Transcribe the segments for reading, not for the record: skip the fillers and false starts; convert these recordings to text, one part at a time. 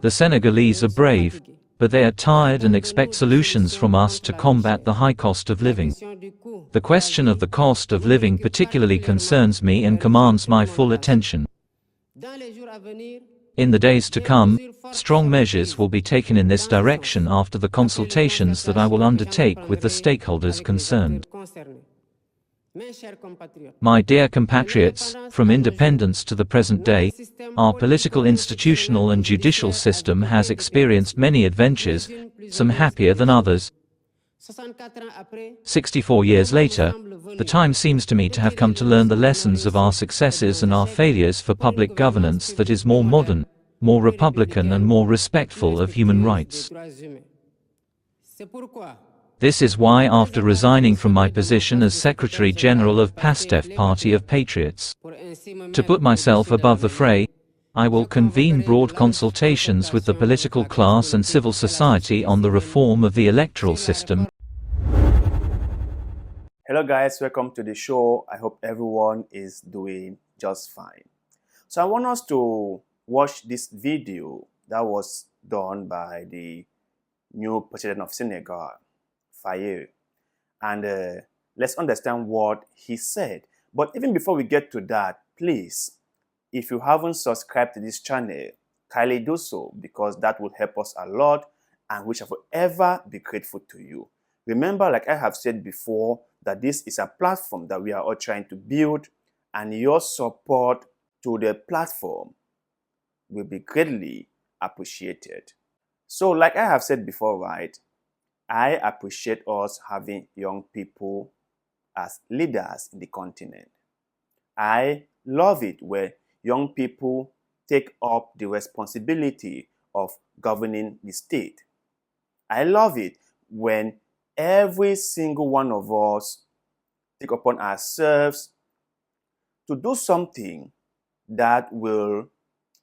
The Senegalese are brave, but they are tired and expect solutions from us to combat the high cost of living. The question of the cost of living particularly concerns me and commands my full attention. In the days to come, strong measures will be taken in this direction after the consultations that I will undertake with the stakeholders concerned. My dear compatriots, from independence to the present day, our political, institutional and judicial system has experienced many adventures, some happier than others. 64 years later, the time seems to me to have come to learn the lessons of our successes and our failures for public governance that is more modern, more republican and more respectful of human rights. This is why, after resigning from my position as Secretary General of PASTEF Party of Patriots, to put myself above the fray, I will convene broad consultations with the political class and civil society on the reform of the electoral system. Hello guys, welcome to the show. I hope everyone is doing just fine. So I want us to watch this video that was done by the new president of Senegal, Faye, and let's understand what he said. But even before we get to that, please, if you haven't subscribed to this channel, kindly do so, because that will help us a lot and we shall forever be grateful to you. Remember, like I have said before, that this is a platform that we are all trying to build, and your support to the platform will be greatly appreciated. So like I have said before, right, I appreciate us having young people as leaders in the continent. I love it when young people take up the responsibility of governing the state. I love it when every single one of us take upon ourselves to do something that will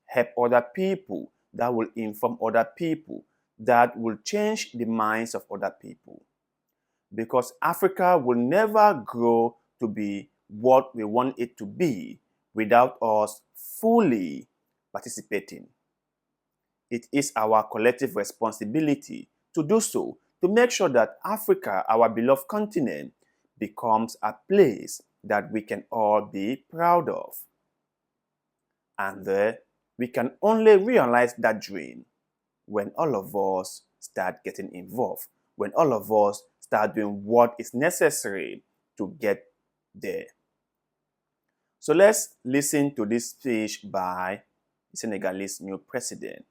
help other people, that will inform other people, that will change the minds of other people. Because Africa will never grow to be what we want it to be without us fully participating. It is our collective responsibility to do so, to make sure that Africa, our beloved continent, becomes a place that we can all be proud of. And we can only realize that dream when all of us start getting involved, when all of us start doing what is necessary to get there. So let's listen to this speech by the Senegalese new president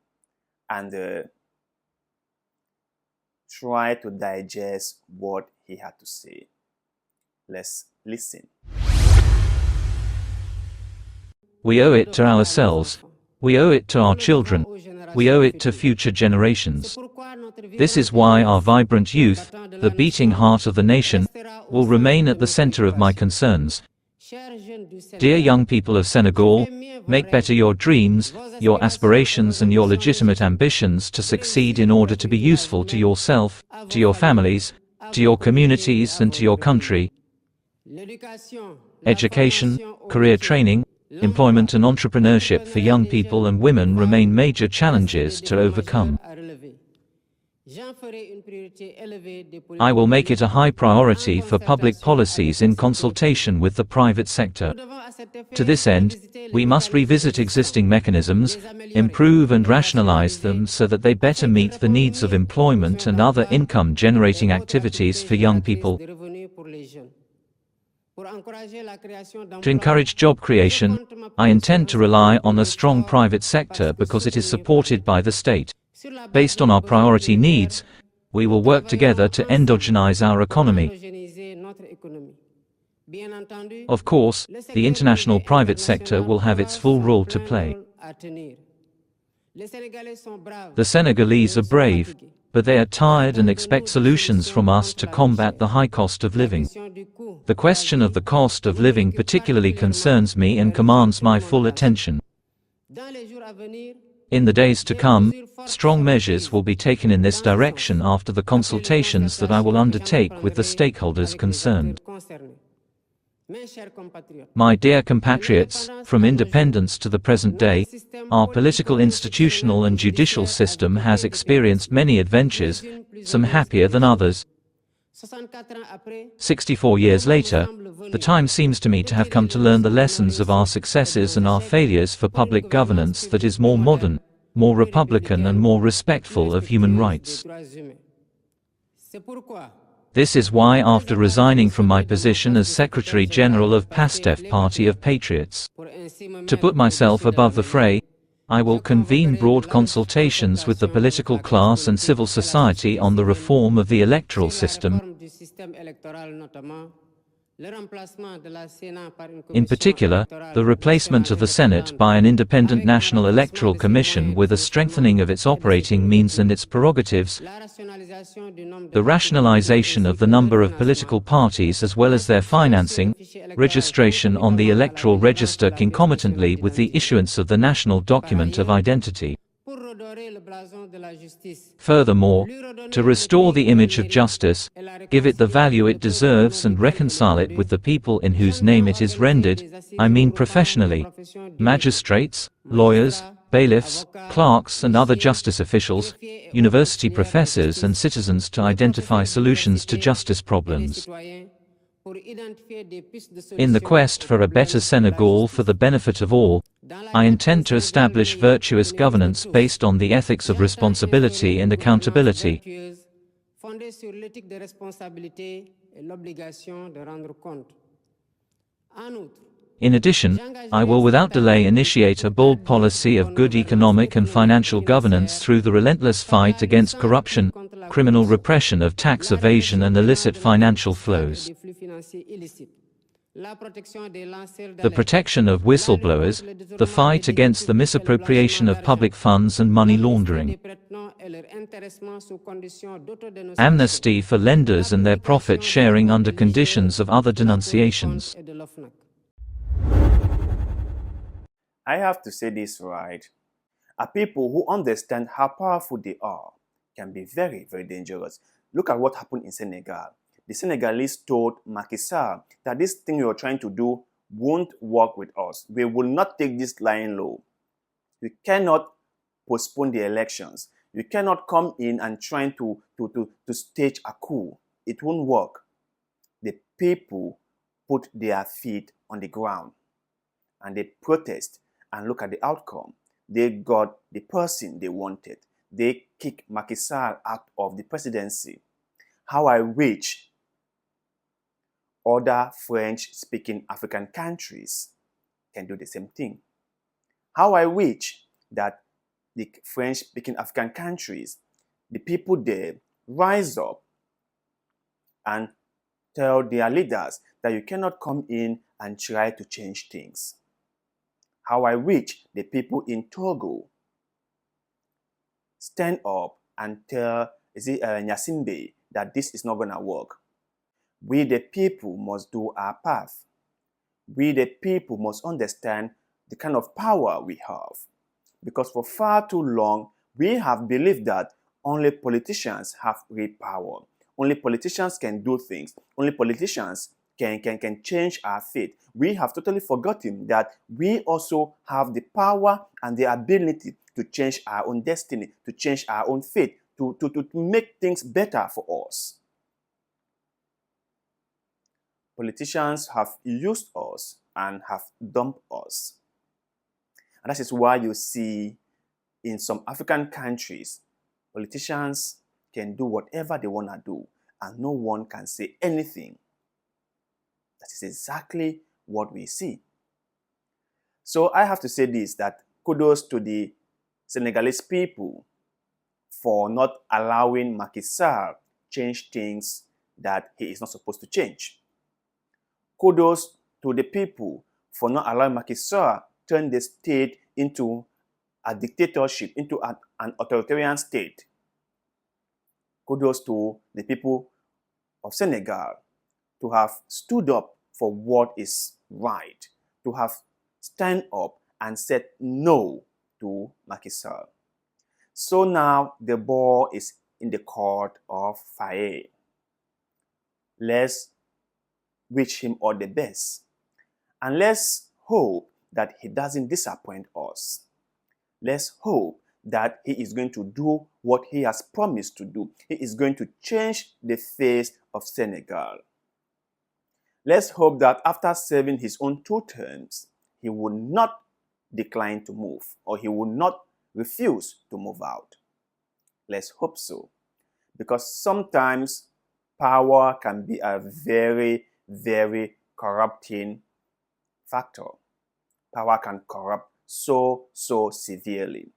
and try to digest what he had to say. Let's listen. We owe it to ourselves. We owe it to our children. We owe it to future generations. This is why our vibrant youth, the beating heart of the nation, will remain at the center of my concerns. Dear young people of Senegal, make better your dreams, your aspirations and your legitimate ambitions to succeed in order to be useful to yourself, to your families, to your communities and to your country. Education, career training, employment and entrepreneurship for young people and women remain major challenges to overcome. I will make it a high priority for public policies in consultation with the private sector. To this end, we must revisit existing mechanisms, improve and rationalize them so that they better meet the needs of employment and other income-generating activities for young people. To encourage job creation, I intend to rely on a strong private sector because it is supported by the state. Based on our priority needs, we will work together to endogenize our economy. Of course, the international private sector will have its full role to play. The Senegalese are brave, but they are tired and expect solutions from us to combat the high cost of living. The question of the cost of living particularly concerns me and commands my full attention. In the days to come, strong measures will be taken in this direction after the consultations that I will undertake with the stakeholders concerned. My dear compatriots, from independence to the present day, our political, institutional and judicial system has experienced many adventures, some happier than others. 64 years later, the time seems to me to have come to learn the lessons of our successes and our failures for public governance that is more modern, more republican and more respectful of human rights. This is why, after resigning from my position as Secretary General of PASTEF Party of Patriots, to put myself above the fray, I will convene broad consultations with the political class and civil society on the reform of the electoral system, in particular, the replacement of the Senate by an independent National Electoral Commission with a strengthening of its operating means and its prerogatives, the rationalization of the number of political parties as well as their financing, registration on the electoral register concomitantly with the issuance of the national document of identity. Furthermore, to restore the image of justice, give it the value it deserves and reconcile it with the people in whose name it is rendered, I mean professionally, magistrates, lawyers, bailiffs, clerks and other justice officials, university professors and citizens to identify solutions to justice problems. In the quest for a better Senegal for the benefit of all, I intend to establish virtuous governance based on the ethics of responsibility and accountability. In addition, I will without delay initiate a bold policy of good economic and financial governance through the relentless fight against corruption, criminal repression of tax evasion and illicit financial flows, the protection of whistleblowers, the fight against the misappropriation of public funds and money laundering, amnesty for lenders and their profit sharing under conditions of other denunciations. I have to say this right. A people who understand how powerful they are can be very, very dangerous. Look at what happened in Senegal. The Senegalese told Macky Sall that this thing you're trying to do won't work with us. We will not take this lying low. You cannot postpone the elections. You cannot come in and try to stage a coup. It won't work. The people put their feet on the ground and they protest and look at the outcome. They got the person they wanted. They kicked Macky Sall out of the presidency. How I wish other French-speaking African countries can do the same thing. How I wish that the French-speaking African countries, the people there, rise up and tell their leaders that you cannot come in and try to change things. How I wish the people in Togo stand up and tell Nyasimbe that this is not going to work. We the people must do our part. We the people must understand the kind of power we have. Because for far too long, we have believed that only politicians have real power. Only politicians can do things. Only politicians can change our fate. We have totally forgotten that we also have the power and the ability to change our own destiny, to change our own fate, to make things better for us. Politicians have used us and have dumped us. And that is why you see in some African countries, politicians can do whatever they want to do and no one can say anything. That is exactly what we see. So I have to say this, that kudos to the Senegalese people for not allowing Macky Sall change things that he is not supposed to change. Kudos to the people for not allowing Macky Sall turn the state into a dictatorship, into an authoritarian state. Kudos to the people of Senegal to have stood up for what is right, to have stand up and said no to Macky Sall. So now the ball is in the court of Faye. Let's wish him all the best. And let's hope that he doesn't disappoint us. Let's hope that he is going to do what he has promised to do. He is going to change the face of Senegal. Let's hope that after serving his own 2 terms, he will not decline to move, or he will not refuse to move out. Let's hope so. Because sometimes power can be a very, very corrupting factor. Power can corrupt so severely.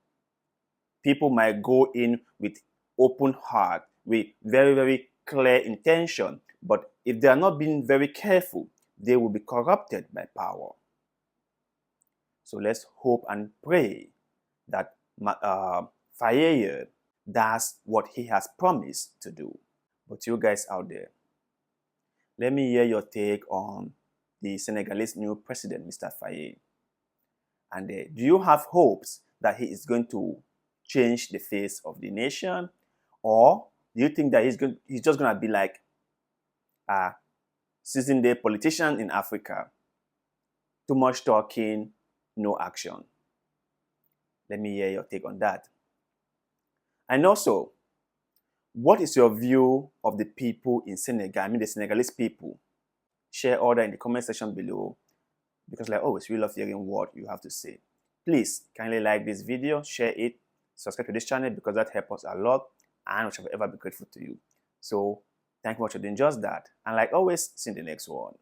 People might go in with open heart, with very, very clear intention, but if they are not being very careful, they will be corrupted by power. So let's hope and pray that Faye does what he has promised to do. But you guys out there, let me hear your take on the Senegalese new president, Mr. Faye. And do you have hopes that he is going to change the face of the nation? Or do you think that he's just going to be like a seasoned day politician in Africa? Too much talking, no action. Let me hear your take on that. And also, what is your view of the people in Senegal? I mean, the Senegalese people. Share all that in the comment section below, because like always, we love hearing what you have to say. Please kindly like this video, share it, subscribe to this channel, because that helps us a lot, and we shall ever be grateful to you. So thank you much for doing just that, and like always, see you in the next one.